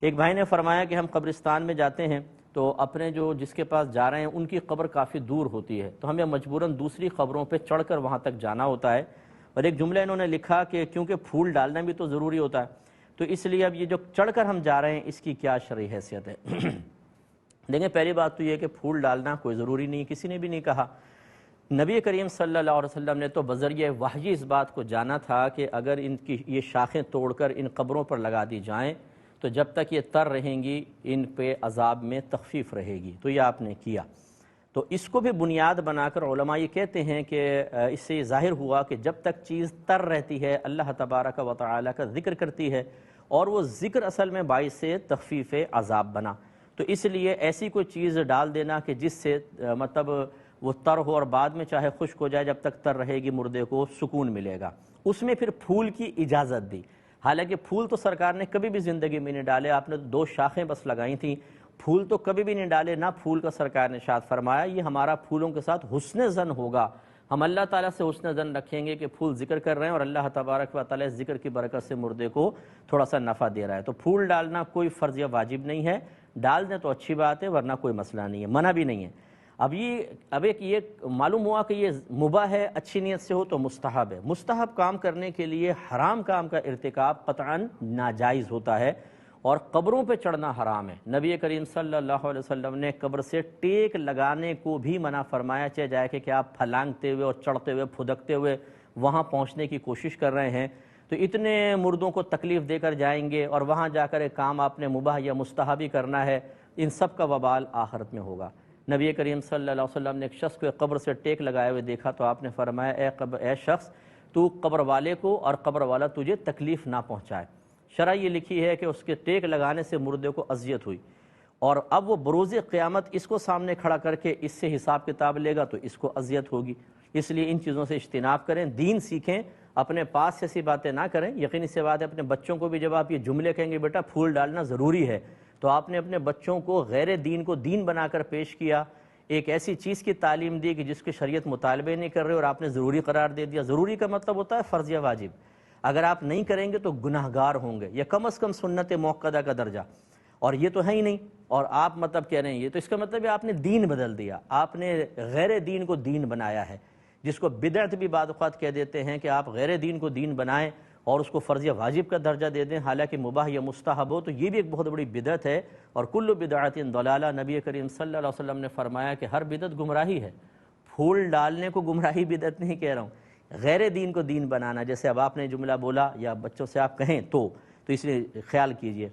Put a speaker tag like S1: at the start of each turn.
S1: ایک بھائی نے فرمایا کہ ہم قبرستان میں جاتے ہیں تو اپنے جو جس کے پاس جا رہے ہیں ان کی قبر کافی دور ہوتی ہے، تو ہمیں مجبوراً دوسری قبروں پہ چڑھ کر وہاں تک جانا ہوتا ہے۔ اور ایک جملہ انہوں نے لکھا کہ کیونکہ پھول ڈالنا بھی تو ضروری ہوتا ہے، تو اس لیے اب یہ جو چڑھ کر ہم جا رہے ہیں اس کی کیا شرعی حیثیت ہے؟ دیکھیں، پہلی بات تو یہ کہ پھول ڈالنا کوئی ضروری نہیں، کسی نے بھی نہیں کہا۔ نبی کریم صلی اللہ علیہ وسلم نے تو بذریعہ وحی اس بات کو جانا تھا کہ اگر ان کی یہ شاخیں توڑ کر ان قبروں پر لگا دی جائیں تو جب تک یہ تر رہیں گی ان پہ عذاب میں تخفیف رہے گی، تو یہ آپ نے کیا۔ تو اس کو بھی بنیاد بنا کر علماء یہ کہتے ہیں کہ اس سے یہ ظاہر ہوا کہ جب تک چیز تر رہتی ہے اللہ تبارک و تعالی کا ذکر کرتی ہے، اور وہ ذکر اصل میں باعث تخفیف عذاب بنا، تو اس لیے ایسی کوئی چیز ڈال دینا کہ جس سے مطلب وہ تر ہو اور بعد میں چاہے خشک ہو جائے، جب تک تر رہے گی مردے کو سکون ملے گا، اس میں پھر پھول کی اجازت دی۔ حالانکہ پھول تو سرکار نے کبھی بھی زندگی میں نہیں ڈالے، آپ نے 2 شاخیں بس لگائی تھیں، پھول تو کبھی بھی نہیں ڈالے، نہ پھول کا سرکار نے ارشاد فرمایا یہ ہمارا پھولوں کے ساتھ حسن ظن ہوگا، ہم اللہ تعالیٰ سے حسن ظن رکھیں گے کہ پھول ذکر کر رہے ہیں اور اللہ تبارک و تعالیٰ ذکر کی برکت سے مردے کو تھوڑا سا نفع دے رہا ہے۔ تو پھول ڈالنا کوئی فرض یا واجب نہیں ہے، ڈال دیں تو اچھی بات ہے، ورنہ کوئی مسئلہ نہیں ہے، منع بھی نہیں ہے۔ اب ایک یہ معلوم ہوا کہ یہ مباح ہے، اچھی نیت سے ہو تو مستحب ہے۔ مستحب کام کرنے کے لیے حرام کام کا ارتکاب قطعاً ناجائز ہوتا ہے، اور قبروں پہ چڑھنا حرام ہے۔ نبی کریم صلی اللہ علیہ وسلم نے قبر سے ٹیک لگانے کو بھی منع فرمایا، چاہے جائے کہ آپ پھلانگتے ہوئے اور چڑھتے ہوئے پھدکتے ہوئے وہاں پہنچنے کی کوشش کر رہے ہیں، تو اتنے مردوں کو تکلیف دے کر جائیں گے اور وہاں جا کر ایک کام آپ نے مباح یا مستحب ہی کرنا ہے، ان سب کا وبال آخرت میں ہوگا۔ نبی کریم صلی اللہ علیہ وسلم نے ایک شخص کو قبر سے ٹیک لگائے ہوئے دیکھا تو آپ نے فرمایا اے شخص، تو قبر والے کو اور قبر والا تجھے تکلیف نہ پہنچائے۔ شرع یہ لکھی ہے کہ اس کے ٹیک لگانے سے مردے کو اذیت ہوئی، اور اب وہ بروز قیامت اس کو سامنے کھڑا کر کے اس سے حساب کتاب لے گا تو اس کو اذیت ہوگی۔ اس لیے ان چیزوں سے اجتناب کریں، دین سیکھیں، اپنے پاس ایسی باتیں نہ کریں۔ یقینی سی بات ہے اپنے بچوں کو بھی جب آپ یہ جملے کہیں گے بیٹا پھول ڈالنا ضروری ہے، تو آپ نے اپنے بچوں کو غیر دین کو دین بنا کر پیش کیا، ایک ایسی چیز کی تعلیم دی کہ جس کی شریعت مطالبے نہیں کر رہے اور آپ نے ضروری قرار دے دیا۔ ضروری کا مطلب ہوتا ہے فرض یا واجب، اگر آپ نہیں کریں گے تو گناہ گار ہوں گے، یا کم از کم سنت موقدہ کا درجہ، اور یہ تو ہے ہی نہیں، اور آپ مطلب کہہ رہے ہیں یہ تو اس کا مطلب ہے آپ نے دین بدل دیا، آپ نے غیر دین کو دین بنایا ہے، جس کو بدعت بھی بعض اوقات کہہ دیتے ہیں کہ آپ غیر دین کو دین بنائیں اور اس کو فرض یا واجب کا درجہ دے دیں، حالانکہ مباح یا مستحب ہو، تو یہ بھی ایک بہت بڑی بدعت ہے۔ اور کل بدعت ضلالہ، نبی کریم صلی اللہ علیہ وسلم نے فرمایا کہ ہر بدعت گمراہی ہے۔ پھول ڈالنے کو گمراہی بدعت نہیں کہہ رہا ہوں، غیر دین کو دین بنانا، جیسے اب آپ نے جملہ بولا یا بچوں سے آپ کہیں تو اس لیے خیال کیجئے۔